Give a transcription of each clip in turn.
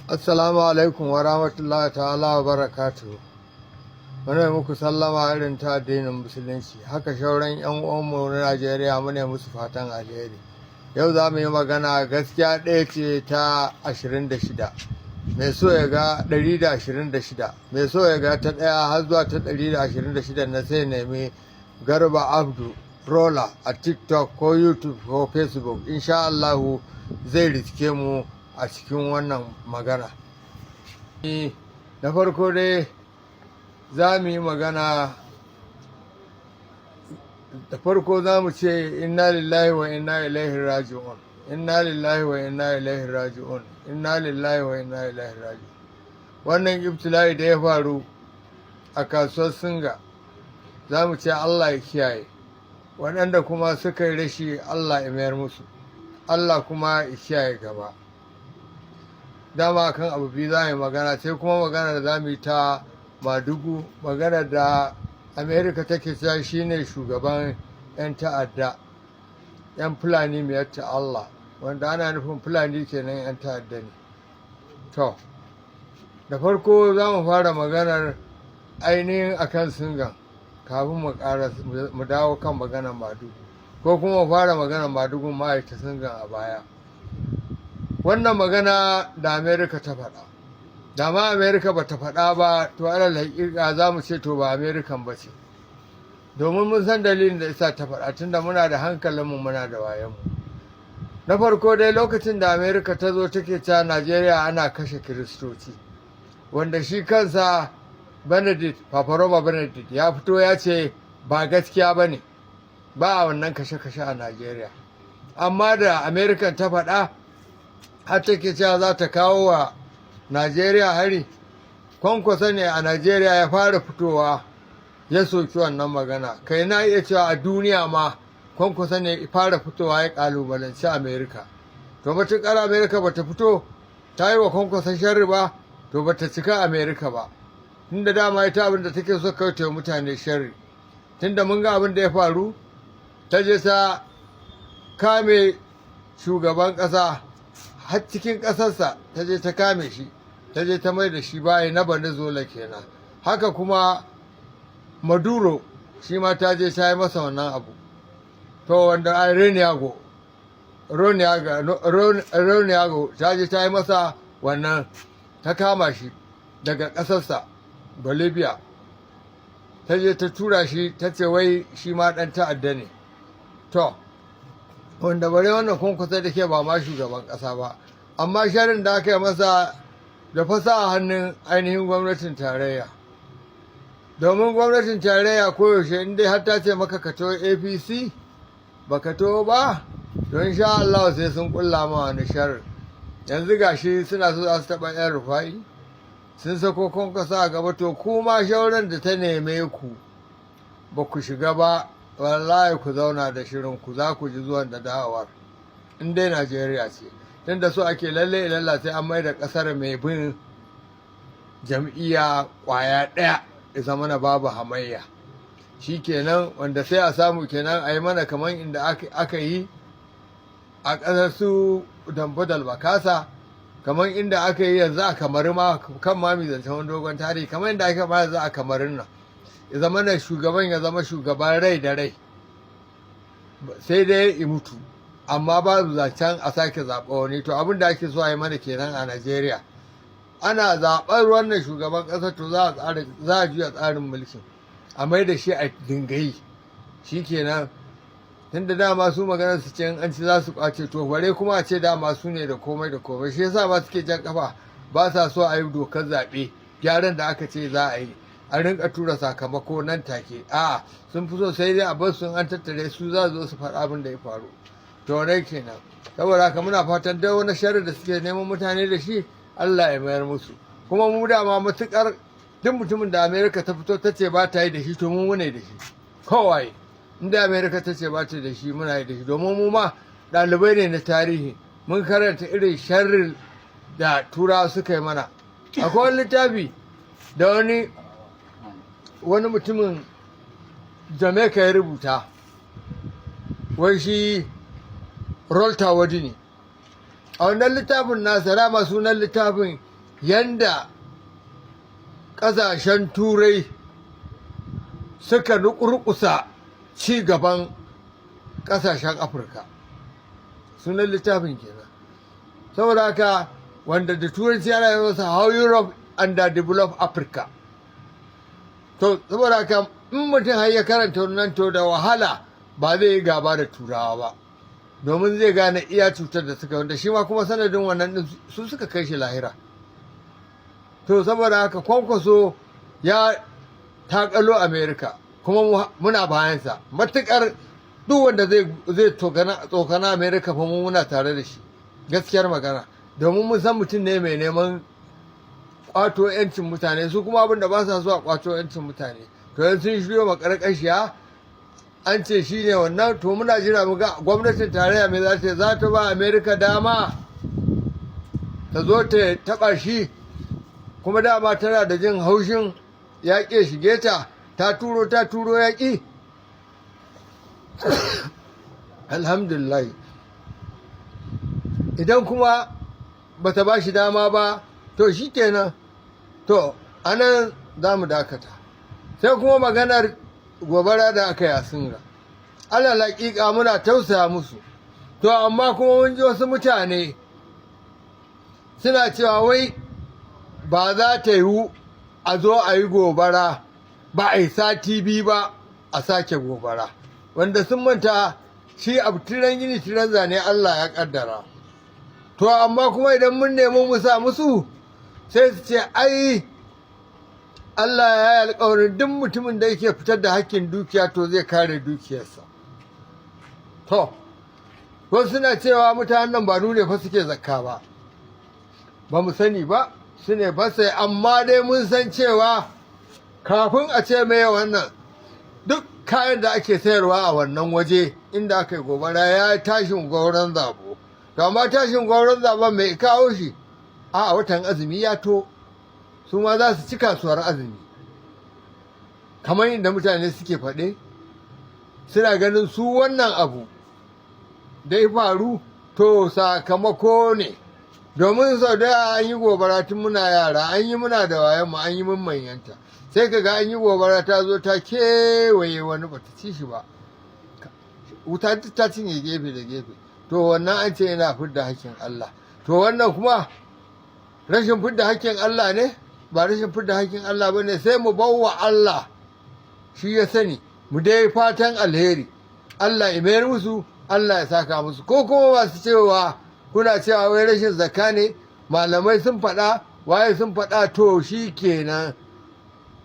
Assalamu alaikum wa rahmatullahi ta'ala wa barakatuhu. Muna muku sallama irin ta addinin musulunci. Haka shauran 'yan uwanmu na Najeriya muna musu fatan alheri. Yau za mu yi magana gaskiya ɗaya ce ta 26. Mai so ya ga 126. Mai so ya ga ta ɗaya har zuwa ta 126 na sai nemi Garba Abdu Rola a TikTok ko YouTube ko Facebook. Insha Allahu zai riske mu a cikin wannan magana. Na farko dai za mu yi magana, da farko za mu ce inna lillahi wa inna ilaihi raji'un, inna lillahi wa inna ilaihi raji'un, inna lillahi wa inna ilaihi raji'un. Wannan ibtila'i da ya faru a kasuwar Singa, za mu ce Allah ya kiyaye, waɗanda kuma suka yi rashi Allah ya mayar musu, Allah kuma ya kiyaye gaba. Dama kan abu biyu za mu yi magana, sai kuma magana da za mu yi ta Madugu, magana da Amerika take cewa shine shugaban 'yan ta'adda, 'yan Fulani mai yatta Allah, wanda ana nufin Fulani kenan 'yan ta'adda ne. To, da farko za mu fara maganar ainihin akan Singan kafin mu dawo kan maganar Madugu, ko kuma mu fara maganar Madugun ma'aikata Singan a baya. Wannan magana da Amerika ta faɗa, da ma Amerika ba ta faɗa ba, to alal haƙiƙa za mu ce to ba Amerikan ba ce, domin mun san dalilin da isa ta faɗa, tunda muna da hankalinmu muna da wayanmu. Na farko dai lokacin da Amerika ta zo take cewa Najeriya ana kashe Kiristoci, wanda shi kansa Papa Roma Benedict ya fito ya ce ba gaskiya ba ne, ba a wannan kashe-kashe a Najeriya. Amma da Amerikan ta faɗa har take cewa za ta kawo wa Najeriya hari, Kwankwasa ne a Najeriya ya fara fitowa ya soki wannan magana. Kai na iya cewa a duniya ma Kwankwasa ne ya fara fitowa ya kalubalanci Amerika. To matuƙar Amerika ba ta fito ta yi wa Kwankwasa sharri ba, to ba ta cika Amerika ba. Tunda dama ita abin da take so kauce wa mutane sharri. Tunda mun ga abin da ya faru, ta je ta kame shugaban ƙasa har cikin ƙasarsa, ta je ta kame shi, ta je ta mai da shi baya na Venezuela kenan. Haka kuma Maduro shi ma ta je ta yi masa wannan abu. To wanda a Roniago ta je ta yi masa wannan, ta kama shi daga ƙasarsa Bolivia, ta je ta tura shi, ta ce wai shi ma ɗan ta'adda ne. To wanda bare wannan Kwankwasa da ke ba ma shugaban ƙasa ba, amma sharin da aka yi masa da fasa a hannun ainihin gwamnatin tarayya. Domin gwamnatin tarayya koyaushe in dai har ta ce maka ka to APC ba ka to ba, don sha Allah sai sun kulla ma wani sharin. Yanzu gashi suna so za su taɓa 'yan Rufa'i, sun sako Kwankwasa a gaba, to kuma shauran da ta neme ku ba ku shiga ba, wallahi ku zauna da shirin ku, za ku ji zuwan da dawowar, in dai Najeriya ce. Tunda so ake lalle ilalla sai an mai da ƙasar mai bin jam'iyya ƙwaya ɗaya, ya zama na babu hamayya. Shi kenan, wanda sai a samu kenan a yi mana kamar inda aka yi a ƙasar su Dambadal Bakasa, kamar inda aka yi yanzu a Kamaru ma, kan ma mai zancen wani dogon tarihi, kamar inda aka ma yanzu a Kamarun nan. Ya zama na shugaban ya zama shugaban rai da rai, sai dai ya mutu, amma ba zancen a sake zaɓa wani. To abin da ake so a yi mana kenan a Najeriya, ana zaɓar wannan shugaban ƙasa, to za a juya tsarin mulkin a mai da shi a dingayi. Shi kenan, tun da dama su maganar su ce an ci za su ƙwace, to bare kuma a ce dama su ne da komai da komai. Shi yasa ma suke jan kafa, ba sa so a yi dokar zaɓe, gyaran da aka ce za a yi a rinka tura sakamako nan take. A'a, sun fi so sai dai a bar su, an tattare su za su zo su faɗa abin da ya faru. To rai kenan. Saboda haka muna fatan dai wani sharri da suke neman mutane da shi, Allah ya mayar musu. Kuma mu dama matuƙar duk mutumin da Amerika ta fito ta ce ba ta yi da shi, to mu muna da shi. Kawai inda Amerika ta ce ba ta da shi, muna yi da shi, domin mu ma ɗalibai ne na tarihi, mun karanta irin sharrin da turawa suka yi mana. Akwai wani littafi da wani mutumin Jamaica ya rubuta, wai shi Rolta Wadi ne. A wannan littafin nasa, dama sunan littafin yanda ƙasashen turai suka nukurkusa ci gaban ƙasashen afirka. Sunan littafin kenan. Saboda haka wanda da turanci ana yi masa how Europe underdeveloped Africa. To saboda haka in mutum har ya karanta wannan to da wahala ba zai yi gaba da turawa ba, domin zai gane iya cutar da suka, wanda shi ma kuma sanadin wannan din su suka kai shi lahira. To saboda haka Kwankwaso ya takalo America kuma muna bayansa matukar duk wanda zai tsokana America fa muna tare da shi, gaskiyar magana, domin mun san mutum ne mai neman kwato 'yancin mutane, su kuma abin da ba sa so a kwato 'yancin mutane. To yanzu sun shiryo makarƙashiya an ce shi ne wannan, to muna jira mu ga gwamnatin tarayya mai za ta ba Amerika dama ta zo ta taɓa shi, kuma dama tana da jin haushin yaƙi shige ta turo yaƙi. Alhamdulillah, idan kuma bata ba shi dama ba to shi kenan, to anan za mu dakata. Sai kuma maganar gobara da aka yi a Singa, alal haƙiƙa muna tausaya musu, to amma kuma mun ji wasu mutane suna cewa wai ba za ta yiwu a zo a yi gobara ba a yi sati biyu ba a sake gobara, wanda sun manta shi abu tiran gini tiran zane Allah ya kaddara. To amma kuma idan mun nemi mu sa musu sai su ce ai Allah ya yi alƙawarin duk mutumin da yake fitar da hakkin dukiya to zai kare dukiyarsa. To, wasu suna cewa mutanen nan ba nune fa suke zakka ba mu sani ba, su ne fa sai, amma dai mun san cewa kafin a ce mai wannan duk kayan da ake sayarwa a wannan waje inda aka yi gobara ya tashin gauran zabo. To amma tashin gauran zaben mai kawo shi a watan azumi ya to, su ma za su ci kasuwar azumi, kamar inda mutane suke faɗe, suna ganin su wannan abu da ya faru to sakamako ne, domin sau da an yi gobara tun muna yara, an yi muna da wayan mu, an yi mun manyanta, sai ka ga an yi gobara ta zo ta kewaye wani bata ci shi ba, wuta ta cinye gefe da gefe, to wannan an ce yana fidda hakkin Allah. To wannan kuma rashin fidda hakkin Allah ne? Ba rashin fidda hakkin Allah ba ne, sai mu bawa Allah, shi ya sani, mu dai fatan alheri, Allah ya mayar musu, Allah ya saka musu. Ko kuma masu cewa kuna cewa wai rashin zakka ne, malamai sun faɗa, waye sun faɗa, to shi kenan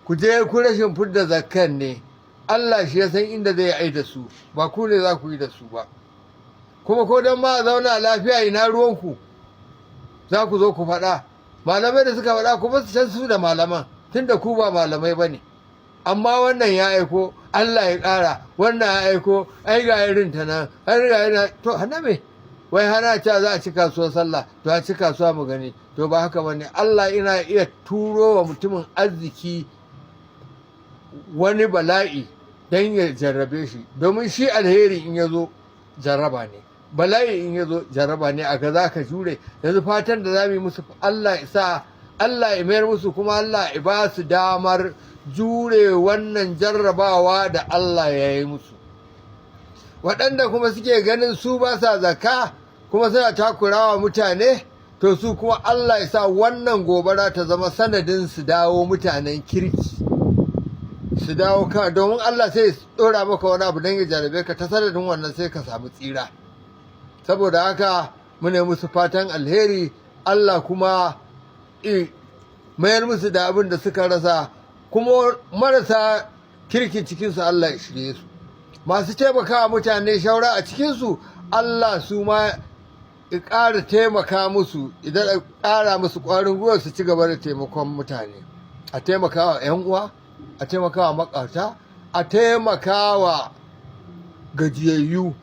ku je ku rashin fidda zakkan ne, Allah shi ya san inda zai yi da su, ba ku ne za ku yi da su ba. Kuma ko don ma a zauna lafiya ina ruwanku za ku zo ku faɗa, malamai da suka faɗa kuma su can su da malaman, tunda ku ba malamai ba ne. Amma wannan ya aiko, Allah ya ƙara, wannan ya aiko, ai ga irin ta nan, ai ga yana, to hana me? Wai hana ta za a ci kasuwar sallah, to a ci kasuwa mu gani, to ba haka bane. Allah ina iya turo wa mutumin arziki wani bala'i don ya jarrabe shi, domin shi alheri in ya zo jarraba ne, bala'i in ya zo jarraba ne, a ga za ka jure. Yanzu fatan da za mu yi musu Allah ya sa, Allah ya mayar musu, kuma Allah ya ba su damar jure wannan jarrabawa da Allah ya yi musu. Waɗanda kuma suke ganin su ba sa zakka kuma suna takurawa mutane, to su kuma Allah ya sa wannan gobara ta zama sanadin su dawo mutanen kirki, su dawo ka, domin Allah sai ɗora maka wani abu don ya jarabe ka, ta sanadin wannan sai ka samu tsira. Saboda haka mune musu fatan alheri, Allah kuma mayar musu da abin da suka rasa, kuma marasa kirkin cikinsu Allah ya shirye su, masu taimakawa mutane shaura a cikinsu Allah su ma ya ƙara taimaka musu, idan ya ƙara musu ƙwarin gwiwa su ci gaba da taimakon mutane, a taimakawa 'yan uwa, a taimakawa maƙwabta, a taimakawa gajiyayyu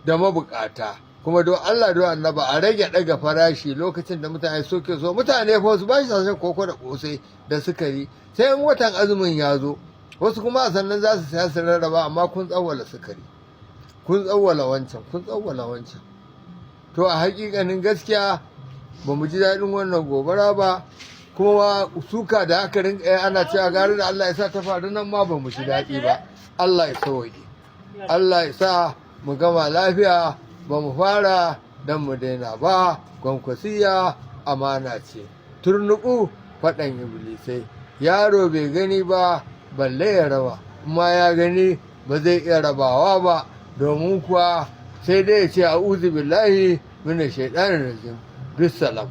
da mabukata. Kuma don Allah don annaba a rage ɗaga farashi lokacin da mutane suke so. Mutane fa su ba shi sashen koko da ƙosai da sukari sai in watan azumin ya zo, wasu kuma a sannan za su saya su rarraba, amma kun tsawwala sukari, kun tsawwala wancan, kun tsawwala wancan. To a hakikanin gaskiya ba mu ji daɗin wannan gobara ba, kuma suka da aka rinka ana cewa gari da Allah ya sa ta faru nan ma ba mu ji daɗi ba. Allah ya sauke, Allah ya sa mu gama lafiya, ba mu fara don mu daina ba. Kwankwasiya amana ce, turnuƙu faɗan iblisai, yaro bai gani ba balle ya raba, amma ya gani ba zai iya rabawa ba, domin kuwa sai dai ya ce a'udhu billahi minash shaitanir rajim. Bisalam.